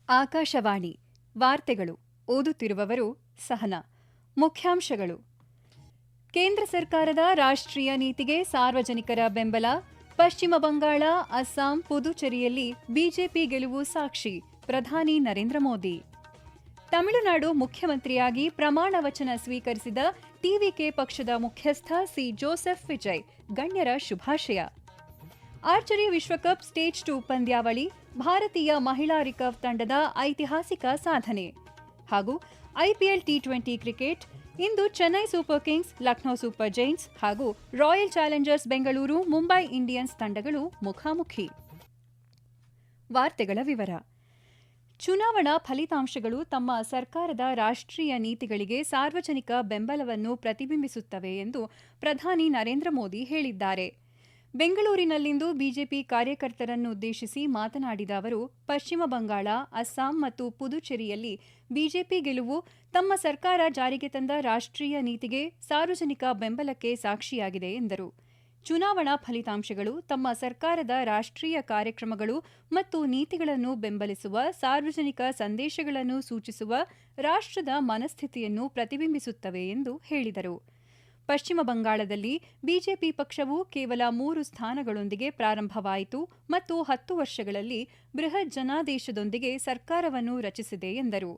ಆಕಾಶವಾಣಿ ವಾರ್ತೆಗಳು ಓದುತ್ತಿರುವವರು ಸಹನಾ. ಮುಖ್ಯಾಂಶಗಳು. ಕೇಂದ್ರ ಸರ್ಕಾರದ ರಾಷ್ಟ್ರೀಯ ನೀತಿಗೆ ಸಾರ್ವಜನಿಕರ ಬೆಂಬಲ. ಪಶ್ಚಿಮ ಬಂಗಾಳ, ಅಸ್ಸಾಂ, ಪುದುಚೇರಿಯಲ್ಲಿ ಬಿಜೆಪಿ ಗೆಲುವು ಸಾಕ್ಷಿ. ಪ್ರಧಾನಿ ನರೇಂದ್ರ ಮೋದಿ. ತಮಿಳುನಾಡು ಮುಖ್ಯಮಂತ್ರಿಯಾಗಿ ಪ್ರಮಾಣ ವಚನ ಸ್ವೀಕರಿಸಿದ ಟಿವಿಕೆ ಪಕ್ಷದ ಮುಖ್ಯಸ್ಥ ಸಿ ಜೋಸೆಫ್ ವಿಜಯ್. ಗಣ್ಯರ ಶುಭಾಶಯ. ಆರ್ಚರಿ ವಿಶ್ವಕಪ್ ಸ್ಟೇಜ್ 2 ಪಂದ್ಯಾವಳಿ. ಭಾರತೀಯ ಮಹಿಳಾ ರಿಕರ್ವ್ ತಂಡದ ಐತಿಹಾಸಿಕ ಸಾಧನೆ. ಹಾಗೂ ಐಪಿಎಲ್ ಟಿ20 ಕ್ರಿಕೆಟ್. ಇಂದು Chennai super kings, Lucknow super giants ಹಾಗೂ royal challengers Bengaluru, Mumbai Indians ತಂಡಗಳು ಮುಖಾಮುಖಿ. ವಾರ್ತೆಗಳ ವಿವರ. ಚುನಾವಣಾ ಫಲಿತಾಂಶಗಳು ತಮ್ಮ ಸರ್ಕಾರದ ರಾಷ್ಟ್ರೀಯ ನೀತಿಗಳಿಗೆ ಸಾರ್ವಜನಿಕ ಬೆಂಬಲವನ್ನು ಪ್ರತಿಬಿಂಬಿಸುತ್ತವೆ ಎಂದು ಪ್ರಧಾನಿ ನರೇಂದ್ರ ಮೋದಿ ಹೇಳಿದ್ದಾರೆ. ಬೆಂಗಳೂರಿನಲ್ಲಿಂದು ಬಿಜೆಪಿ ಕಾರ್ಯಕರ್ತರನ್ನುದ್ದೇಶಿಸಿ ಮಾತನಾಡಿದ ಅವರು, ಪಶ್ಚಿಮ ಬಂಗಾಳ, ಅಸ್ಸಾಂ ಮತ್ತು ಪುದುಚೇರಿಯಲ್ಲಿ ಬಿಜೆಪಿ ಗೆಲುವು ತಮ್ಮ ಸರ್ಕಾರ ಜಾರಿಗೆ ತಂದ ರಾಷ್ಟ್ರೀಯ ನೀತಿಗೆ ಸಾರ್ವಜನಿಕ ಬೆಂಬಲಕ್ಕೆ ಸಾಕ್ಷಿಯಾಗಿದೆ ಎಂದರು. ಚುನಾವಣಾ ಫಲಿತಾಂಶಗಳು ತಮ್ಮ ಸರ್ಕಾರದ ರಾಷ್ಟ್ರೀಯ ಕಾರ್ಯಕ್ರಮಗಳು ಮತ್ತು ನೀತಿಗಳನ್ನು ಬೆಂಬಲಿಸುವ ಸಾರ್ವಜನಿಕ ಸಂದೇಶಗಳನ್ನು ಸೂಚಿಸುವ ರಾಷ್ಟ್ರದ ಮನಸ್ಥಿತಿಯನ್ನು ಪ್ರತಿಬಿಂಬಿಸುತ್ತವೆ ಎಂದು ಹೇಳಿದರು. ಪಶ್ಚಿಮ ಬಂಗಾಳದಲ್ಲಿ ಬಿಜೆಪಿ ಪಕ್ಷವು ಕೇವಲ 3 ಸ್ಥಾನಗಳೊಂದಿಗೆ ಪ್ರಾರಂಭವಾಯಿತು ಮತ್ತು 10 ವರ್ಷಗಳಲ್ಲಿ ಬೃಹತ್ ಜನಾದೇಶದೊಂದಿಗೆ ಸರ್ಕಾರವನ್ನು ರಚಿಸಿದೆ ಎಂದರು.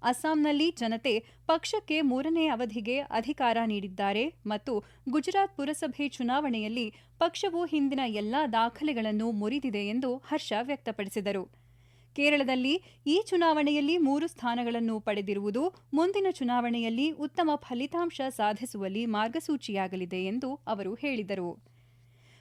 ಅಸ್ಸಾಂನಲ್ಲಿ ಜನತೆ ಪಕ್ಷಕ್ಕೆ 3ನೇ ಅವಧಿಗೆ ಅಧಿಕಾರ ನೀಡಿದ್ದಾರೆ ಮತ್ತು ಗುಜರಾತ್ ಪುರಸಭೆ ಚುನಾವಣೆಯಲ್ಲಿ ಪಕ್ಷವು ಹಿಂದಿನ ಎಲ್ಲಾ ದಾಖಲೆಗಳನ್ನು ಮುರಿದಿದೆ ಎಂದು ಹರ್ಷ ವ್ಯಕ್ತಪಡಿಸಿದರು. ಕೇರಳದಲ್ಲಿ ಈ ಚುನಾವಣೆಯಲ್ಲಿ 3 ಸ್ಥಾನಗಳನ್ನು ಪಡೆದಿರುವುದು ಮುಂದಿನ ಚುನಾವಣೆಯಲ್ಲಿ ಉತ್ತಮ ಫಲಿತಾಂಶ ಸಾಧಿಸುವಲ್ಲಿ ಮಾರ್ಗಸೂಚಿಯಾಗಲಿದೆ ಎಂದು ಅವರು ಹೇಳಿದರು.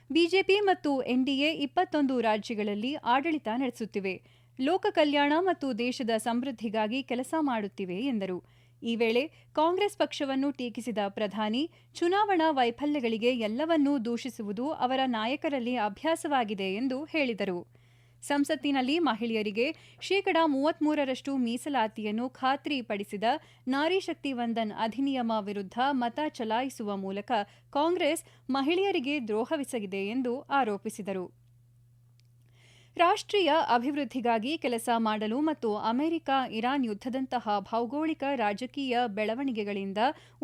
ಬಿಜೆಪಿ ಮತ್ತು ಎನ್ಡಿಎ 21 ರಾಜ್ಯಗಳಲ್ಲಿ ಆಡಳಿತ ನಡೆಸುತ್ತಿವೆ, ಲೋಕ ಕಲ್ಯಾಣ ಮತ್ತು ದೇಶದ ಸಮೃದ್ಧಿಗಾಗಿ ಕೆಲಸ ಮಾಡುತ್ತಿವೆ ಎಂದರು. ಈ ವೇಳೆ ಕಾಂಗ್ರೆಸ್ ಪಕ್ಷವನ್ನು ಟೀಕಿಸಿದ ಪ್ರಧಾನಿ, ಚುನಾವಣಾ ವೈಫಲ್ಯಗಳಿಗೆ ಎಲ್ಲವನ್ನೂ ದೂಷಿಸುವುದು ಅವರ ನಾಯಕರಲ್ಲಿ ಅಭ್ಯಾಸವಾಗಿದೆ ಎಂದು ಹೇಳಿದರು. ಸಂಸತ್ತಿನಲ್ಲಿ ಮಹಿಳೆಯರಿಗೆ 33% ಮೀಸಲಾತಿಯನ್ನು ಖಾತ್ರಿಪಡಿಸಿದ ನಾರಿ ಶಕ್ತಿ ವಂದನ್ ಅಧಿನಿಯಮ ವಿರುದ್ಧ ಮತ ಚಲಾಯಿಸುವ ಮೂಲಕ ಕಾಂಗ್ರೆಸ್ ಮಹಿಳೆಯರಿಗೆ ದ್ರೋಹವೆಸಗಿದೆ ಎಂದು ಆರೋಪಿಸಿದರು. ರಾಷ್ಟ್ರೀಯ ಅಭಿವೃದ್ಧಿಗಾಗಿ ಕೆಲಸ ಮಾಡಲು ಮತ್ತು ಅಮೆರಿಕ ಇರಾನ್ ಯುದ್ಧದಂತಹ ಭೌಗೋಳಿಕ ರಾಜಕೀಯ ಬೆಳವಣಿಗೆಗಳಿಂದ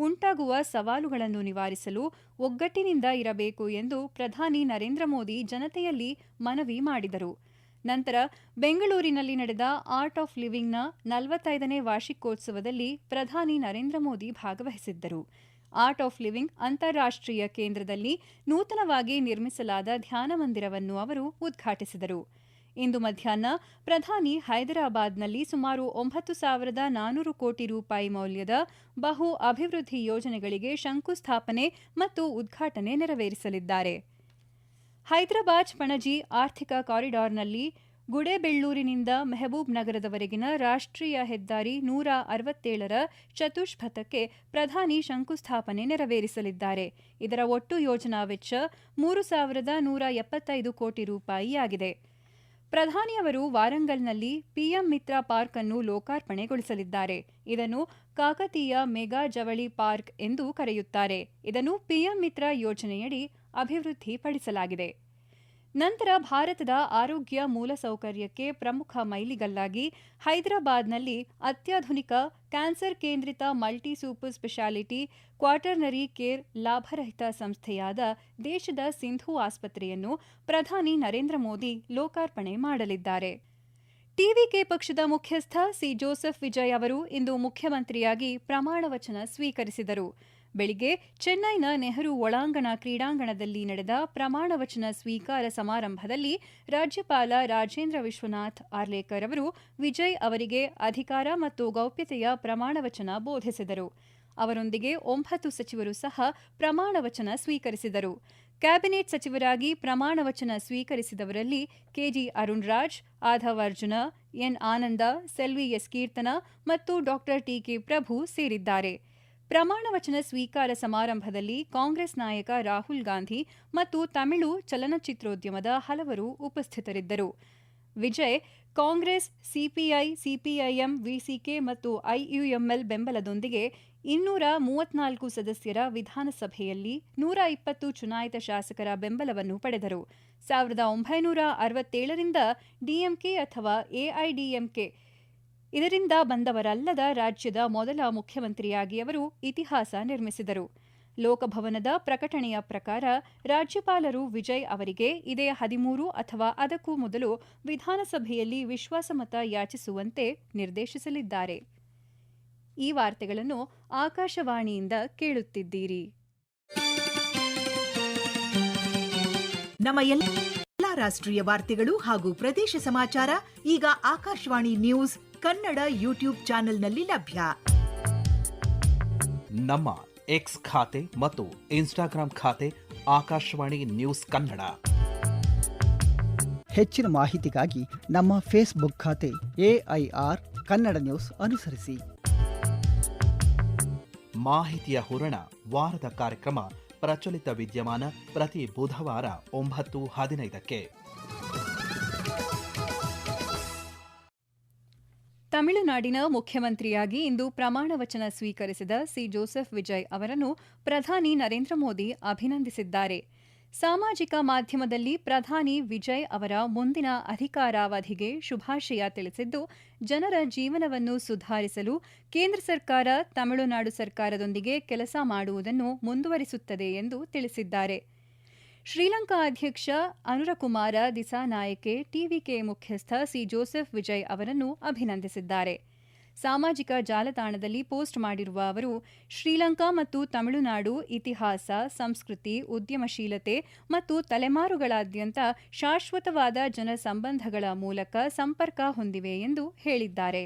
ಉಂಟಾಗುವ ಸವಾಲುಗಳನ್ನು ನಿವಾರಿಸಲು ಒಗ್ಗಟ್ಟಿನಿಂದ ಇರಬೇಕು ಎಂದು ಪ್ರಧಾನಿ ನರೇಂದ್ರ ಮೋದಿ ಜನತೆಯಲ್ಲಿ ಮನವಿ ಮಾಡಿದರು. ನಂತರ ಬೆಂಗಳೂರಿನಲ್ಲಿ ನಡೆದ ಆರ್ಟ್ ಆಫ್ ಲಿವಿಂಗ್ನ 45ನೇ ವಾರ್ಷಿಕೋತ್ಸವದಲ್ಲಿ ಪ್ರಧಾನಿ ನರೇಂದ್ರ ಮೋದಿ ಭಾಗವಹಿಸಿದ್ದರು. ಆರ್ಟ್ ಆಫ್ ಲಿವಿಂಗ್ ಅಂತಾರಾಷ್ಟ್ರೀಯ ಕೇಂದ್ರದಲ್ಲಿ ನೂತನವಾಗಿ ನಿರ್ಮಿಸಲಾದ ಧ್ಯಾನ ಮಂದಿರವನ್ನು ಅವರು ಉದ್ಘಾಟಿಸಿದರು. ಇಂದು ಮಧ್ಯಾಹ್ನ ಪ್ರಧಾನಿ ಹೈದರಾಬಾದ್ನಲ್ಲಿ ಸುಮಾರು 9,400 ಕೋಟಿ ರೂಪಾಯಿ ಮೌಲ್ಯದ ಬಹು ಅಭಿವೃದ್ಧಿ ಯೋಜನೆಗಳಿಗೆ ಶಂಕುಸ್ಥಾಪನೆ ಮತ್ತು ಉದ್ಘಾಟನೆ ನೆರವೇರಿಸಲಿದ್ದಾರೆ. ಹೈದರಾಬಾದ್ ಪಣಜಿ ಆರ್ಥಿಕ ಕಾರಿಡಾರ್ನಲ್ಲಿ ಗುಡೇಬೆಳ್ಳೂರಿನಿಂದ ಮೆಹಬೂಬ್ ನಗರದವರೆಗಿನ ರಾಷ್ಟ್ರೀಯ ಹೆದ್ದಾರಿ 167ರ ಚತುಷ್ಪಥಕ್ಕೆ ಪ್ರಧಾನಿ ಶಂಕುಸ್ಥಾಪನೆ ನೆರವೇರಿಸಲಿದ್ದಾರೆ. ಇದರ ಒಟ್ಟು ಯೋಜನಾ ವೆಚ್ಚ 3,175 ಕೋಟಿ ರೂಪಾಯಿಯಾಗಿದೆ. ಪ್ರಧಾನಿಯವರು ವಾರಂಗಲ್ನಲ್ಲಿ ಪಿಎಂ ಮಿತ್ರ ಪಾರ್ಕ್ ಅನ್ನು ಲೋಕಾರ್ಪಣೆಗೊಳಿಸಲಿದ್ದಾರೆ. ಇದನ್ನು ಕಾಕತೀಯ ಮೆಗಾ ಜವಳಿ ಪಾರ್ಕ್ ಎಂದು ಕರೆಯುತ್ತಾರೆ. ಇದನ್ನು ಪಿಎಂ ಮಿತ್ರ ಯೋಜನೆಯಡಿ ಅಭಿವೃದ್ಧಿಪಡಿಸಲಾಗಿದೆ. ನಂತರ ಭಾರತದ ಆರೋಗ್ಯ ಮೂಲಸೌಕರ್ಯಕ್ಕೆ ಪ್ರಮುಖ ಮೈಲಿಗಲ್ಲಾಗಿ ಹೈದರಾಬಾದ್ನಲ್ಲಿ ಅತ್ಯಾಧುನಿಕ ಕ್ಯಾನ್ಸರ್ ಕೇಂದ್ರಿತ multi super speciality quaternary care ಲಾಭರಹಿತ ಸಂಸ್ಥೆಯಾದ ದೇಶದ ಸಿಂಧು ಆಸ್ಪತ್ರೆಯನ್ನು ಪ್ರಧಾನಿ ನರೇಂದ್ರ ಮೋದಿ ಲೋಕಾರ್ಪಣೆ ಮಾಡಲಿದ್ದಾರೆ. ಟಿವಿಕೆ ಪಕ್ಷದ ಮುಖ್ಯಸ್ಥ ಸಿ ಜೋಸೆಫ್ ವಿಜಯ್ ಅವರು ಇಂದು ಮುಖ್ಯಮಂತ್ರಿಯಾಗಿ ಪ್ರಮಾಣ ವಚನ ಸ್ವೀಕರಿಸಿದರು. ಬೆಳಿಗ್ಗೆ ಚೆನ್ನೈನ ನೆಹರು ಒಳಾಂಗಣ ಕ್ರೀಡಾಂಗಣದಲ್ಲಿ ನಡೆದ ಪ್ರಮಾಣ ವಚನ ಸ್ವೀಕಾರ ಸಮಾರಂಭದಲ್ಲಿ ರಾಜ್ಯಪಾಲ ರಾಜೇಂದ್ರ ವಿಶ್ವನಾಥ್ ಆರ್ಲೇಕರ್ ಅವರು ವಿಜಯ್ ಅವರಿಗೆ ಅಧಿಕಾರ ಮತ್ತು ಗೌಪ್ಯತೆಯ ಪ್ರಮಾಣ ವಚನ ಬೋಧಿಸಿದರು. ಅವರೊಂದಿಗೆ 9 ಸಚಿವರು ಸಹ ಪ್ರಮಾಣ ವಚನ ಸ್ವೀಕರಿಸಿದರು. ಕ್ಯಾಬಿನೆಟ್ ಸಚಿವರಾಗಿ ಪ್ರಮಾಣ ವಚನ ಸ್ವೀಕರಿಸಿದವರಲ್ಲಿ ಕೆಜಿ ಅರುಣ್ ರಾಜ್, ಆಧವ್ ಅರ್ಜುನ, ಎನ್ ಆನಂದ, ಸೆಲ್ವಿ ಎಸ್ ಕೀರ್ತನ ಮತ್ತು ಡಾ ಟಿಕೆ ಪ್ರಭು ಸೇರಿದ್ದಾರೆ. ಪ್ರಮಾಣ ವಚನ ಸ್ವೀಕಾರ ಸಮಾರಂಭದಲ್ಲಿ ಕಾಂಗ್ರೆಸ್ ನಾಯಕ ರಾಹುಲ್ ಗಾಂಧಿ ಮತ್ತು ತಮಿಳು ಚಲನಚಿತ್ರೋದ್ಯಮದ ಹಲವರು ಉಪಸ್ಥಿತರಿದ್ದರು. Vijay Congress, CPI, CPIM, VCK ಮತ್ತು ಐಯುಎಂಎಲ್ ಬೆಂಬಲದೊಂದಿಗೆ 234 ಸದಸ್ಯರ ವಿಧಾನಸಭೆಯಲ್ಲಿ 120 ಚುನಾಯಿತ ಶಾಸಕರ ಬೆಂಬಲವನ್ನು ಪಡೆದರು. 1967ರಿಂದ ಡಿಎಂಕೆ ಅಥವಾ ಎಐಡಿಎಂಕೆ ಇದರಿಂದ ಬಂದವರಲ್ಲದ ರಾಜ್ಯದ ಮೊದಲ ಮುಖ್ಯಮಂತ್ರಿಯಾಗಿ ಅವರು ಇತಿಹಾಸ ನಿರ್ಮಿಸಿದರು. ಲೋಕಭವನದ ಪ್ರಕಟಣೆಯ ಪ್ರಕಾರ ರಾಜ್ಯಪಾಲರು ವಿಜಯ್ ಅವರಿಗೆ ಇದೇ 13 ಅಥವಾ ಅದಕ್ಕೂ ಮೊದಲು ವಿಧಾನಸಭೆಯಲ್ಲಿ ವಿಶ್ವಾಸಮತ ಯಾಚಿಸುವಂತೆ ನಿರ್ದೇಶಿಸಲಿದ್ದಾರೆ. ಈ ವಾರ್ತೆಗಳನ್ನು ಆಕಾಶವಾಣಿಯಿಂದ ಕೇಳುತ್ತಿದ್ದೀರಿ. ನಮ್ಮ ಎಲ್ಲಾ ರಾಷ್ಟ್ರೀಯ ವಾರ್ತೆಗಳು ಹಾಗೂ ಪ್ರದೇಶ ಸಮಾಚಾರ ಈಗ ಆಕಾಶವಾಣಿ ನ್ಯೂಸ್ ಕನ್ನಡ ಯೂಟ್ಯೂಬ್ ಚಾನೆಲ್ನಲ್ಲಿ ಲಭ್ಯ. ನಮ್ಮ ಎಕ್ಸ್ ಖಾತೆ ಮತ್ತು ಇನ್ಸ್ಟಾಗ್ರಾಂ ಖಾತೆ ಆಕಾಶವಾಣಿ ನ್ಯೂಸ್ ಕನ್ನಡ. ಹೆಚ್ಚಿನ ಮಾಹಿತಿಗಾಗಿ ನಮ್ಮ ಫೇಸ್ಬುಕ್ ಖಾತೆ AIR ಕನ್ನಡ ನ್ಯೂಸ್ ಅನುಸರಿಸಿ. ಮಾಹಿತಿಯ ಹೂರಣ ವಾರದ ಕಾರ್ಯಕ್ರಮ ಪ್ರಚಲಿತ ವಿದ್ಯಮಾನ ಪ್ರತಿ ಬುಧವಾರ 9:15ಕ್ಕೆ. ತಮಿಳುನಾಡಿನ ಮುಖ್ಯಮಂತ್ರಿಯಾಗಿ ಇಂದು ಪ್ರಮಾಣ ವಚನ ಸ್ವೀಕರಿಸಿದ ಸಿ ಜೋಸೆಫ್ ವಿಜಯ್ ಅವರನ್ನು ಪ್ರಧಾನಿ ನರೇಂದ್ರ ಮೋದಿ ಅಭಿನಂದಿಸಿದ್ದಾರೆ. ಸಾಮಾಜಿಕ ಮಾಧ್ಯಮದಲ್ಲಿ ಪ್ರಧಾನಿ ವಿಜಯ್ ಅವರ ಮುಂದಿನ ಅಧಿಕಾರಾವಧಿಗೆ ಶುಭಾಶಯ ತಿಳಿಸಿದ್ದು, ಜನರ ಜೀವನವನ್ನು ಸುಧಾರಿಸಲು ಕೇಂದ್ರ ಸರ್ಕಾರ ತಮಿಳುನಾಡು ಸರ್ಕಾರದೊಂದಿಗೆ ಕೆಲಸ ಮಾಡುವುದನ್ನು ಮುಂದುವರಿಸುತ್ತದೆ ಎಂದು ತಿಳಿಸಿದ್ದಾರೆ. ಶ್ರೀಲಂಕಾ ಅಧ್ಯಕ್ಷ ಅನುರಕುಮಾರ ದಿಸಾನಾಯಕೆ ಟಿವಿಕೆ ಮುಖ್ಯಸ್ಥ ಸಿ ಜೋಸೆಫ್ ವಿಜಯ್ ಅವರನ್ನು ಅಭಿನಂದಿಸಿದ್ದಾರೆ. ಸಾಮಾಜಿಕ ಜಾಲತಾಣದಲ್ಲಿ ಪೋಸ್ಟ್ ಮಾಡಿರುವ ಅವರು, ಶ್ರೀಲಂಕಾ ಮತ್ತು ತಮಿಳುನಾಡು ಇತಿಹಾಸ, ಸಂಸ್ಕೃತಿ, ಉದ್ಯಮಶೀಲತೆ ಮತ್ತು ತಲೆಮಾರುಗಳಾದ್ಯಂತ ಶಾಶ್ವತವಾದ ಜನಸಂಬಂಧಗಳ ಮೂಲಕ ಸಂಪರ್ಕ ಹೊಂದಿವೆ ಎಂದು ಹೇಳಿದ್ದಾರೆ.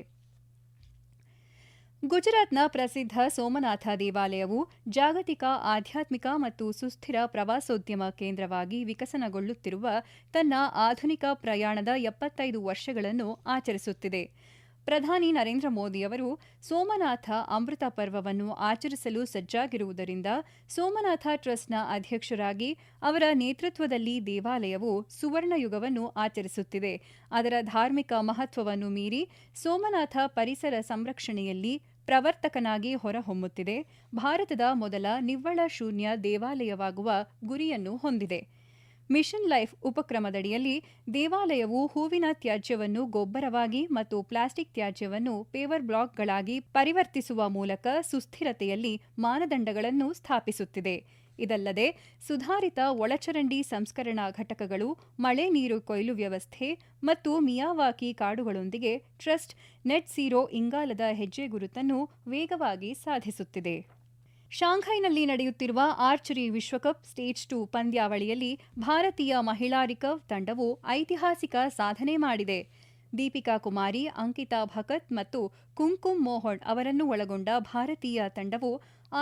ಗುಜರಾತ್ನ ಪ್ರಸಿದ್ಧ ಸೋಮನಾಥ ದೇವಾಲಯವು ಜಾಗತಿಕ ಆಧ್ಯಾತ್ಮಿಕ ಮತ್ತು ಸುಸ್ಥಿರ ಪ್ರವಾಸೋದ್ಯಮ ಕೇಂದ್ರವಾಗಿ ವಿಕಸನಗೊಳ್ಳುತ್ತಿರುವ ತನ್ನ ಆಧುನಿಕ ಪ್ರಯಾಣದ 75 ವರ್ಷಗಳನ್ನು ಆಚರಿಸುತ್ತಿದೆ. ಪ್ರಧಾನಿ ನರೇಂದ್ರ ಮೋದಿ ಅವರು ಸೋಮನಾಥ ಅಮೃತ ಪರ್ವವನ್ನು ಆಚರಿಸಲು ಸಜ್ಜಾಗಿರುವುದರಿಂದ ಸೋಮನಾಥ ಟ್ರಸ್ಟ್ನ ಅಧ್ಯಕ್ಷರಾಗಿ ಅವರ ನೇತೃತ್ವದಲ್ಲಿ ದೇವಾಲಯವು ಸುವರ್ಣಯುಗವನ್ನು ಆಚರಿಸುತ್ತಿದೆ. ಅದರ ಧಾರ್ಮಿಕ ಮಹತ್ವವನ್ನು ಮೀರಿ ಸೋಮನಾಥ ಪರಿಸರ ಸಂರಕ್ಷಣೆಯಲ್ಲಿ ಪ್ರವರ್ತಕನಾಗಿ ಹೊರಹೊಮ್ಮುತ್ತಿದೆ. ಭಾರತದ ಮೊದಲ ನಿವ್ವಳ ಶೂನ್ಯ ದೇವಾಲಯವಾಗುವ ಗುರಿಯನ್ನು ಹೊಂದಿದೆ. ಮಿಷನ್ ಲೈಫ್ ಉಪಕ್ರಮದಡಿಯಲ್ಲಿ ದೇವಾಲಯವು ಹೂವಿನ ತ್ಯಾಜ್ಯವನ್ನು ಗೊಬ್ಬರವಾಗಿ ಮತ್ತು ಪ್ಲಾಸ್ಟಿಕ್ ತ್ಯಾಜ್ಯವನ್ನು ಪೇವರ್ ಬ್ಲಾಕ್ಗಳಾಗಿ ಪರಿವರ್ತಿಸುವ ಮೂಲಕ ಸುಸ್ಥಿರತೆಯಲ್ಲಿ ಮಾನದಂಡಗಳನ್ನು ಸ್ಥಾಪಿಸುತ್ತಿದೆ. ಇದಲ್ಲದೆ ಸುಧಾರಿತ ಒಳಚರಂಡಿ ಸಂಸ್ಕರಣಾ ಘಟಕಗಳು, ಮಳೆ ನೀರು ಕೊಯ್ಲು ವ್ಯವಸ್ಥೆ ಮತ್ತು ಮಿಯಾವಾಕಿ ಕಾಡುಗಳೊಂದಿಗೆ ಟ್ರಸ್ಟ್ ನೆಟ್ ಝೀರೋ ಇಂಗಾಲದ ಹೆಜ್ಜೆಗುರುತನ್ನು ವೇಗವಾಗಿ ಸಾಧಿಸುತ್ತಿದೆ. ಶಾಂಘೈನಲ್ಲಿ ನಡೆಯುತ್ತಿರುವ ಆರ್ಚರಿ ವಿಶ್ವಕಪ್ ಸ್ಟೇಜ್ 2 ಪಂದ್ಯಾವಳಿಯಲ್ಲಿ ಭಾರತೀಯ ಮಹಿಳಾ ರಿಕರ್ವ್ ತಂಡವು ಐತಿಹಾಸಿಕ ಸಾಧನೆ ಮಾಡಿದೆ. ದೀಪಿಕಾ ಕುಮಾರಿ, ಅಂಕಿತಾ ಭಕತ್ ಮತ್ತು ಕುಂಕುಮ್ ಮೋಹನ್ ಅವರನ್ನು ಒಳಗೊಂಡ ಭಾರತೀಯ ತಂಡವು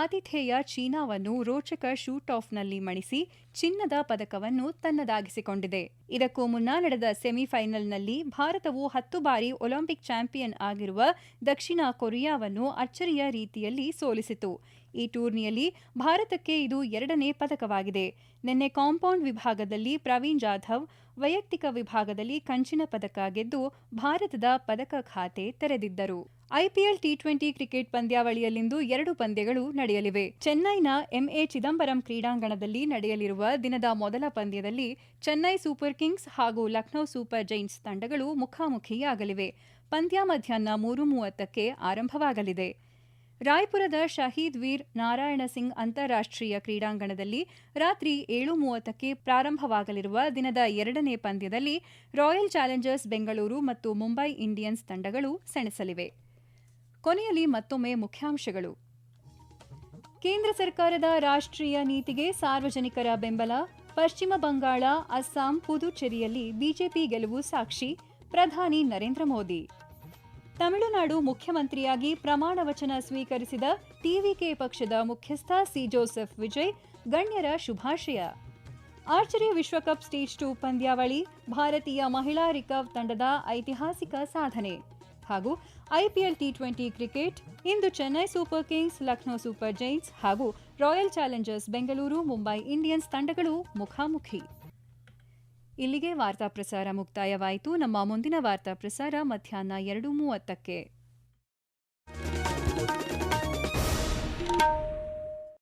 ಆತಿಥೇಯ ಚೀನಾವನ್ನು ರೋಚಕ ಶೂಟ್ ಆಫ್ನಲ್ಲಿ ಮಣಿಸಿ ಚಿನ್ನದ ಪದಕವನ್ನು ತನ್ನದಾಗಿಸಿಕೊಂಡಿದೆ. ಇದಕ್ಕೂ ಮುನ್ನ ನಡೆದ ಸೆಮಿಫೈನಲ್ನಲ್ಲಿ ಭಾರತವು 10 ಬಾರಿ ಒಲಿಂಪಿಕ್ ಚಾಂಪಿಯನ್ ಆಗಿರುವ ದಕ್ಷಿಣ ಕೊರಿಯಾವನ್ನು ಅಚ್ಚರಿಯ ರೀತಿಯಲ್ಲಿ ಸೋಲಿಸಿತು. ಈ ಟೂರ್ನಿಯಲ್ಲಿ ಭಾರತಕ್ಕೆ ಇದು 2ನೇ ಪದಕವಾಗಿದೆ. ನಿನ್ನೆ ಕಾಂಪೌಂಡ್ ವಿಭಾಗದಲ್ಲಿ ಪ್ರವೀಣ್ ಜಾಧವ್ ವೈಯಕ್ತಿಕ ವಿಭಾಗದಲ್ಲಿ ಕಂಚಿನ ಪದಕ ಗೆದ್ದು ಭಾರತದ ಪದಕ ಖಾತೆ ತೆರೆದಿದ್ದರು. ಐಪಿಎಲ್ ಟಿ20 ಕ್ರಿಕೆಟ್ ಪಂದ್ಯಾವಳಿಯಲ್ಲಿಂದು 2 ಪಂದ್ಯಗಳು ನಡೆಯಲಿವೆ. ಚೆನ್ನೈನ ಎಂಎ ಚಿದಂಬರಂ ಕ್ರೀಡಾಂಗಣದಲ್ಲಿ ನಡೆಯಲಿರುವ ದಿನದ ಮೊದಲ ಪಂದ್ಯದಲ್ಲಿ ಚೆನ್ನೈ ಸೂಪರ್ ಕಿಂಗ್ಸ್ ಹಾಗೂ ಲಕ್ನೋ ಸೂಪರ್ ಜೈಂಟ್ಸ್ ತಂಡಗಳು ಮುಖಾಮುಖಿಯಾಗಲಿವೆ. ಪಂದ್ಯ ಮಧ್ಯಾಹ್ನ 3:30ಕ್ಕೆ ಆರಂಭವಾಗಲಿದೆ. ರಾಯ್ಪುರದ ಶಹೀದ್ ವೀರ್ ನಾರಾಯಣ ಸಿಂಗ್ ಅಂತಾರಾಷ್ಟ್ರೀಯ ಕ್ರೀಡಾಂಗಣದಲ್ಲಿ ರಾತ್ರಿ 7:30ಕ್ಕೆ ಪ್ರಾರಂಭವಾಗಲಿರುವ ದಿನದ 2ನೇ ಪಂದ್ಯದಲ್ಲಿ ರಾಯಲ್ ಚಾಲೆಂಜರ್ಸ್ ಬೆಂಗಳೂರು ಮತ್ತು ಮುಂಬೈ ಇಂಡಿಯನ್ಸ್ ತಂಡಗಳು ಸೆಣಸಲಿವೆ. ಕೊನೆಯಲ್ಲಿ ಮತ್ತೊಮ್ಮೆ ಮುಖ್ಯಾಂಶಗಳು. ಕೇಂದ್ರ ಸರ್ಕಾರದ ರಾಷ್ಟ್ರೀಯ ನೀತಿಗೆ ಸಾರ್ವಜನಿಕರ ಬೆಂಬಲ. ಪಶ್ಚಿಮ ಬಂಗಾಳ, ಅಸ್ಸಾಂ, ಪುದುಚೇರಿಯಲ್ಲಿ ಬಿಜೆಪಿ ಗೆಲುವು ಸಾಕ್ಷಿ. ಪ್ರಧಾನಿ ನರೇಂದ್ರ ಮೋದಿ. ತಮಿಳುನಾಡು ಮುಖ್ಯಮಂತ್ರಿಯಾಗಿ ಪ್ರಮಾಣ ವಚನ ಸ್ವೀಕರಿಸಿದ ಟಿವಿಕೆ ಪಕ್ಷದ ಮುಖ್ಯಸ್ಥ ಸಿ ಜೋಸೆಫ್ ವಿಜಯ್, ಗಣ್ಯರ ಶುಭಾಶಯ. ಆರ್ಚರಿ ವಿಶ್ವಕಪ್ ಸ್ಟೇಜ್ 2 ಪಂದ್ಯಾವಳಿ, ಭಾರತೀಯ ಮಹಿಳಾ ರಿಕರ್ವ್ ತಂಡದ ಐತಿಹಾಸಿಕ ಸಾಧನೆ. ಹಾಗೂ ಐಪಿಎಲ್ ಟಿ20 ಕ್ರಿಕೆಟ್, ಇಂದು Chennai super kings, Lucknow super giants ಹಾಗೂ royal challengers Bengaluru, Mumbai Indians ತಂಡಗಳು ಮುಖಾಮುಖಿ. ಇಲ್ಲಿಗೆ ವಾರ್ತಾ ಪ್ರಸಾರ ಮುಕ್ತಾಯವಾಯಿತು. ನಮ್ಮ ಮುಂದಿನ ವಾರ್ತಾ ಪ್ರಸಾರ ಮಧ್ಯಾಹ್ನ 2:30ಕ್ಕೆ.